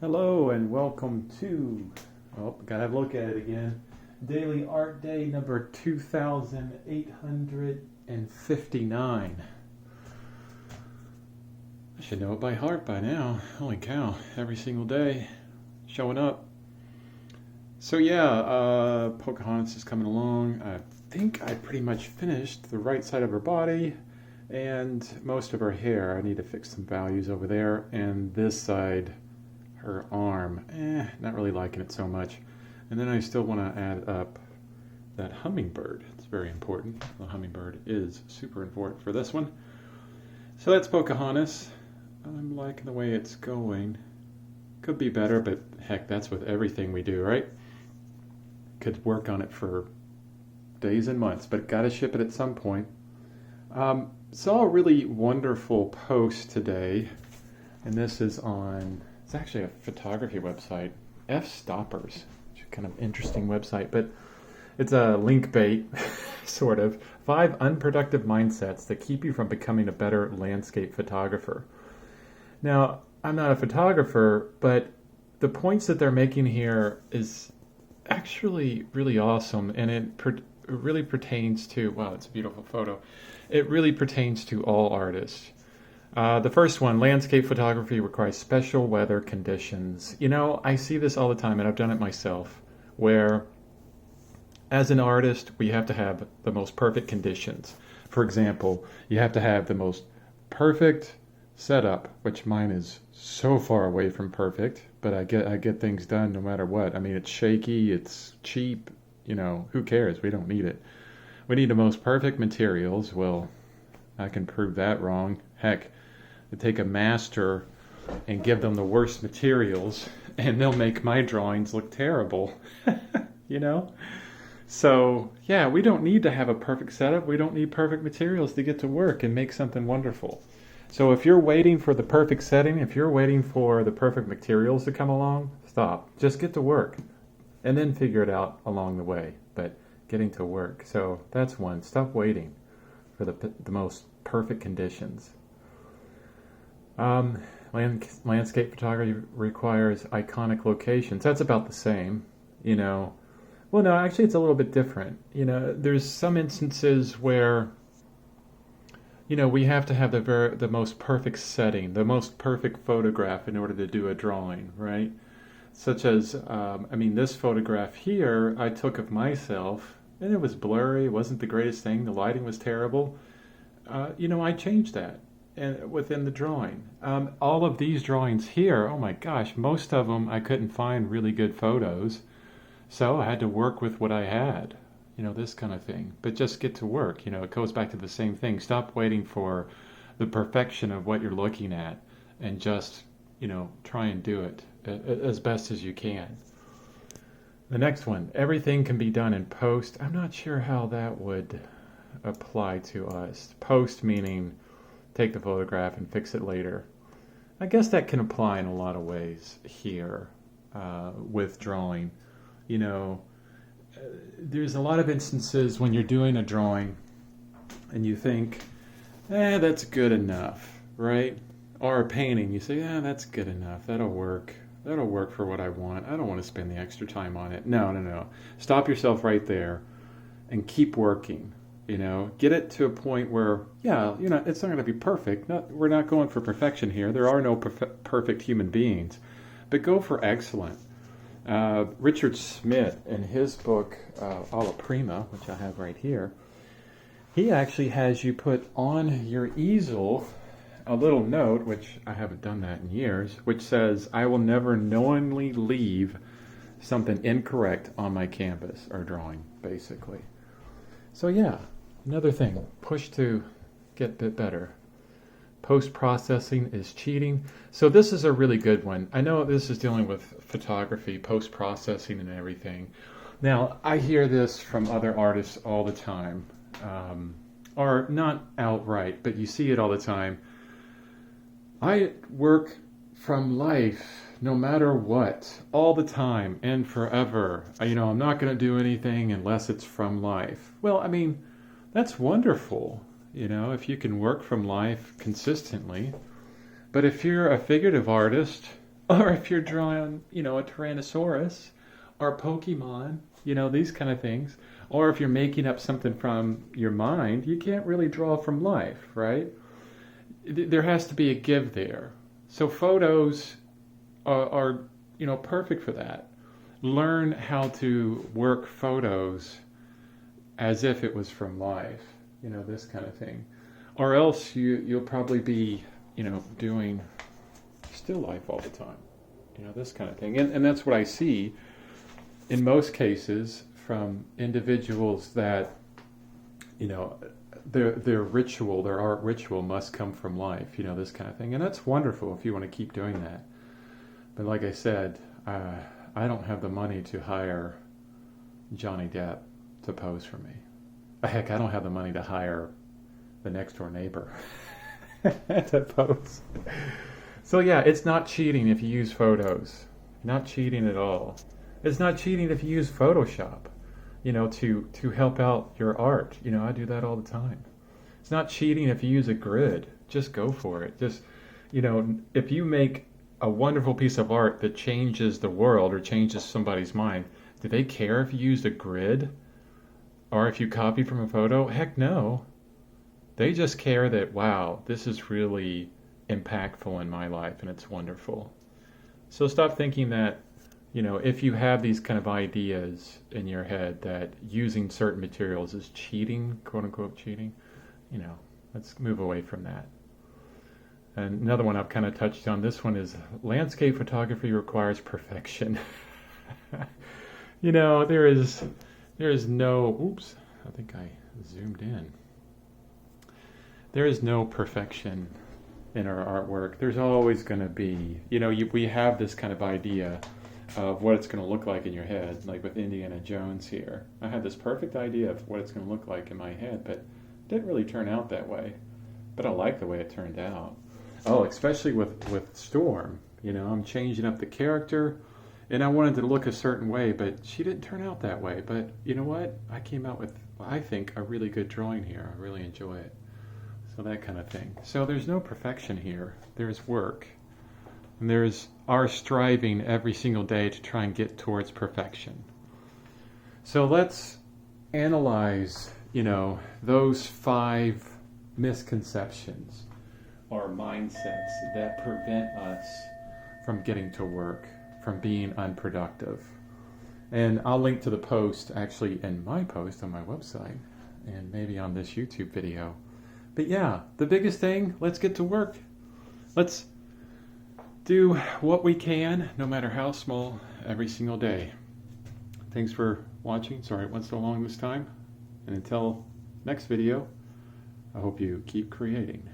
Hello and welcome to, gotta look at it again, Daily Art Day number 2859. I should know it by heart by now. Holy cow, every single day, showing up. So yeah, Pocahontas is coming along. I think I pretty much finished the right side of her body and most of her hair. I need to fix some values over there, and this side, her arm, not really liking it so much. And then I still want to add up that hummingbird. It's very important. The hummingbird is super important for this one. So that's Pocahontas. I'm liking the way it's going. Could be better, but heck, that's with everything we do, right? Could work on it for days and months, but gotta ship it at some point. Saw a really wonderful post today, and this is on, it's actually a photography website, Fstoppers, which is kind of interesting website, but it's a link bait, sort of. 5 unproductive mindsets that keep you from becoming a better landscape photographer. Now, I'm not a photographer, but the points that they're making here is actually really awesome, and it really pertains to, wow, it's a beautiful photo. It really pertains to all artists. The first one, landscape photography requires special weather conditions. You know, I see this all the time, and I've done it myself, where as an artist, we have to have the most perfect conditions. For example, you have to have the most perfect setup, which mine is so far away from perfect, but I get things done no matter what. I mean, it's shaky, it's cheap, you know, who cares? We don't need it. We need the most perfect materials. Well, I can prove that wrong. Heck, to take a master and give them the worst materials, and they'll make my drawings look terrible, you know? So, yeah, we don't need to have a perfect setup. We don't need perfect materials to get to work and make something wonderful. So if you're waiting for the perfect setting, if you're waiting for the perfect materials to come along, stop. Just get to work and then figure it out along the way. But getting to work. So that's one. Stop waiting for the most perfect conditions. Landscape photography requires iconic locations. That's about the same, you know. Well, no, actually it's a little bit different. You know, there's some instances where, you know, we have to have the most perfect setting, the most perfect photograph in order to do a drawing, right? Such as, this photograph here I took of myself, and it was blurry, it wasn't the greatest thing, the lighting was terrible. I changed that within the drawing. All of these drawings here, oh my gosh, most of them I couldn't find really good photos, so I had to work with what I had, this kind of thing. But just get to work, it goes back to the same thing. Stop waiting for the perfection of what you're looking at, and just, try and do it as best as you can. The next one, everything can be done in post. I'm not sure how that would apply to us. Post meaning take the photograph and fix it later. I guess that can apply in a lot of ways here with drawing. There's a lot of instances when you're doing a drawing and you think, that's good enough, right? Or a painting, you say, that's good enough, that'll work. That'll work for what I want. I don't want to spend the extra time on it. No. Stop yourself right there and keep working. Get it to a point where, it's not going to be perfect. We're not going for perfection here. There are no perfect human beings. But go for excellent. Richard Smith, in his book, Alla Prima, which I have right here, he actually has you put on your easel a little note, which I haven't done that in years, which says, I will never knowingly leave something incorrect on my canvas or drawing, basically. So yeah, another thing, push to get a bit better. Post-processing is cheating. So this is a really good one. I know this is dealing with photography, post-processing and everything. Now, I hear this from other artists all the time, or not outright, but you see it all the time. I work from life, no matter what, all the time and forever. I'm not going to do anything unless it's from life. Well, that's wonderful, if you can work from life consistently. But if you're a figurative artist, Or if you're drawing, a Tyrannosaurus or Pokemon, these kind of things. Or if you're making up something from your mind, you can't really draw from life, right? There has to be a give there. So photos are perfect for that. Learn how to work photos as if it was from life, this kind of thing. Or else you'll probably be, doing still life all the time, this kind of thing. And that's what I see in most cases from individuals that, their ritual, their art ritual must come from life, this kind of thing. And that's wonderful if you want to keep doing that. But like I said, I don't have the money to hire Johnny Depp to pose for me. Heck, I don't have the money to hire the next door neighbor to pose. So yeah, it's not cheating if you use photos. Not cheating at all. It's not cheating if you use Photoshop, to help out your art. I do that all the time. It's not cheating if you use a grid. Just go for it. Just, if you make a wonderful piece of art that changes the world or changes somebody's mind, do they care if you used a grid or if you copy from a photo? Heck no. They just care that, wow, this is really impactful in my life and it's wonderful. So stop thinking that, if you have these kind of ideas in your head that using certain materials is cheating, quote unquote cheating, let's move away from that. And another one I've kind of touched on, this one is landscape photography requires perfection. There is no, oops, I think I zoomed in. There is no perfection in our artwork. There's always going to be, we have this kind of idea of what it's going to look like in your head, like with Indiana Jones here. I had this perfect idea of what it's going to look like in my head, but it didn't really turn out that way. But I like the way it turned out. Oh, especially with Storm. I'm changing up the character, and I wanted to look a certain way, but she didn't turn out that way. But you know what? I came out with, I think, a really good drawing here. I really enjoy it. So that kind of thing. So there's no perfection here. There's work. And there's our striving every single day to try and get towards perfection. So let's analyze, those 5 misconceptions or mindsets that prevent us from getting to work, from being unproductive. And I'll link to the post actually in my post on my website and maybe on this YouTube video. But yeah, the biggest thing, let's get to work. Let's do what we can, no matter how small, every single day. Thanks for watching. Sorry it went so long this time. And until next video, I hope you keep creating.